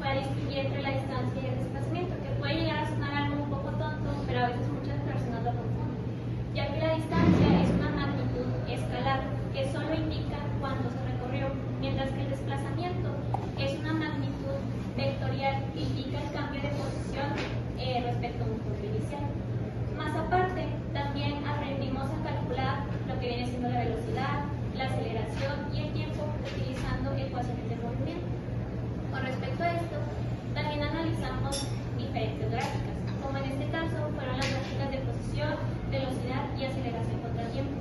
para distinguir entre la distancia y el desplazamiento, que puede llegar a sonar algo un poco tonto, pero a veces muchas personas lo confunden, ya que la distancia es una magnitud escalar que solo indica cuánto se recorrió, mientras que el desplazamiento es una magnitud vectorial que indica el cambio de posición respecto a un punto inicial. Más aparte, también aprendimos a calcular lo que viene siendo la velocidad, la aceleración y el tiempo utilizando ecuaciones de movimiento. Con respecto a esto, también analizamos diferentes gráficas, como en este caso fueron las gráficas de posición, velocidad y aceleración contra tiempo,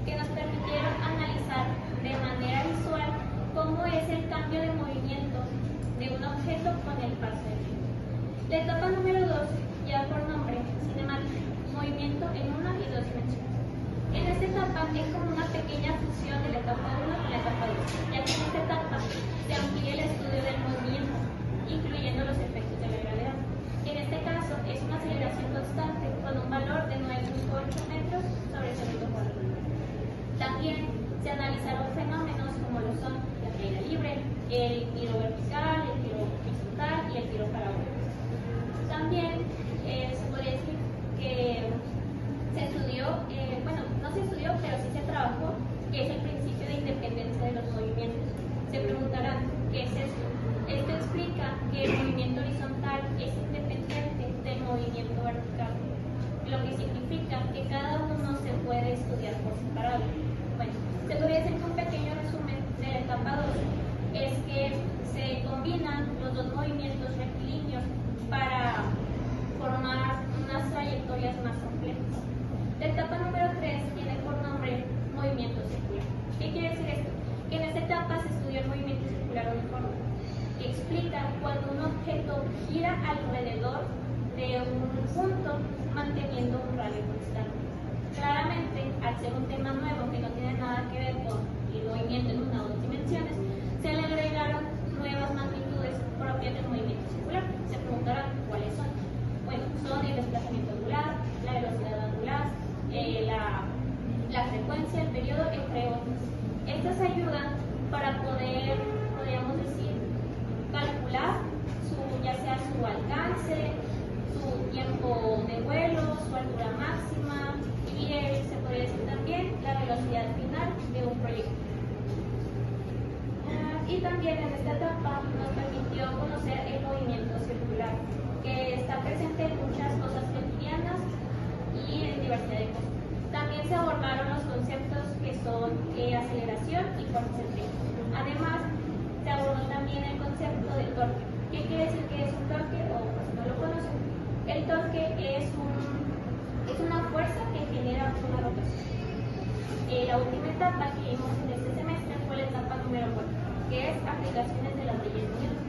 que nos permitieron analizar de manera visual cómo es el cambio de movimiento de un objeto con el paso del tiempo. La etapa número 2 lleva por nombre cinemática, movimiento en una y dos dimensiones. En esta etapa es como una pequeña fusión de la etapa 1 con la etapa 2, ya que en esta etapa se amplía el estudio del movimiento, incluyendo los efectos de la gravedad. En este caso es una aceleración constante con un valor de 9.8 metros sobre segundo cuadrado. También se analizaron fenómenos como lo son la caída libre, el tiro vertical, el tiro horizontal y el tiro parabólico. También se podría decir que se estudió, no se estudió, pero sí se trabajó, que es el principio de independencia de los movimientos. Se preguntarán, ¿qué es esto? Esto explica que el movimiento horizontal es independiente del movimiento vertical, lo que significa que cada uno se puede estudiar por separado. Bueno, se podría decir que un pequeño resumen de la etapa 2 es que se combinan los dos movimientos rectilíneos para formar unas trayectorias más complejas. La etapa número 3 tiene por nombre movimiento circular. ¿Qué quiere decir esto? Que en esta etapa se estudió el movimiento circular uniforme, que explica cuando un objeto gira alrededor de un punto manteniendo un radio constante. Claramente, al ser un tema nuevo que no tiene nada que ver con el movimiento en una o dos dimensiones, se le agregaron nuevas magnitudes propias del movimiento circular. Se preguntarán cuáles son. Bueno, son el desplazamiento angular, la velocidad angular, la frecuencia, el periodo, entre otros. Estas ayudan para poder, podríamos decir, calcular ya sea su alcance, su tiempo de vuelo, su altura máxima y se podría decir también la velocidad final de un proyectil. Y también en esta etapa nos permitió conocer el movimiento circular, que está presente en muchas cosas cotidianas y en diversidad de cosas. También se abordaron los conceptos que son aceleración y fuerza centrífuga. Además, se abordó también el concepto de torque. ¿Qué quiere decir que es un torque o pues no lo conocen? El torque es una fuerza que genera una rotación. La última etapa que vimos en este semestre fue la etapa número 4, que es aplicaciones de las leyes de Newton.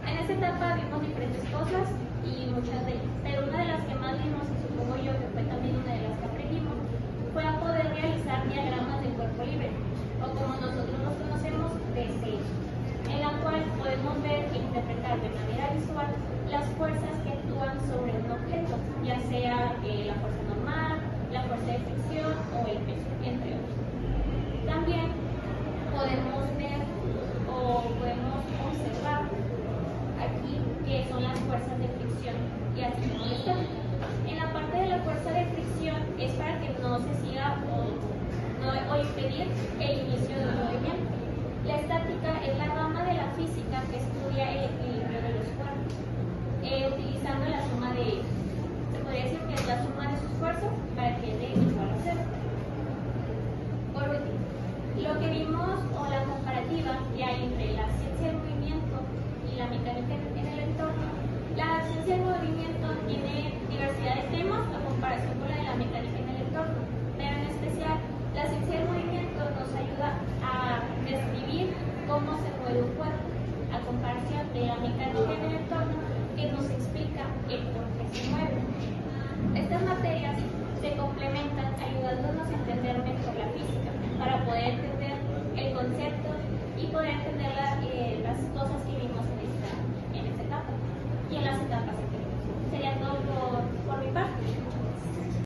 En esta etapa vimos diferentes cosas y muchas de ellas, pero una de las que más vimos, y supongo yo que fue también una de las que aprendimos, fue a poder realizar diagramas de cuerpo libre, o como nosotros los conocemos, DCI, en la cual podemos ver e interpretar de manera visual las fuerzas que actúan sobre un objeto, ya sea la fuerza normal, la fuerza de fricción o el peso, entre otros. También podemos ver o podemos observar aquí que son las fuerzas de fricción y así como está. En la parte de la fuerza de fricción es para que no se siga o impedir el inicio de un movimiento. La estática es la rama de la física que estudia el equilibrio de los cuerpos, utilizando la suma de ellos. Se podría decir que es la suma de sus fuerzas para que dé igual a cero. Por último, lo que vimos o la comparativa que hay entre la ciencia del movimiento y la mecánica en el entorno. La ciencia del movimiento tiene diversidad de temas a comparación con la de la mecánica en el entorno, pero en especial la ciencia del movimiento nos ayuda a describir cómo se mueve un cuerpo, a comparación de la mecánica en el entorno que nos explica el por qué se mueve. Estas materias se complementan ayudándonos a entender mejor la física para poder entender el concepto y poder entender las cosas que vimos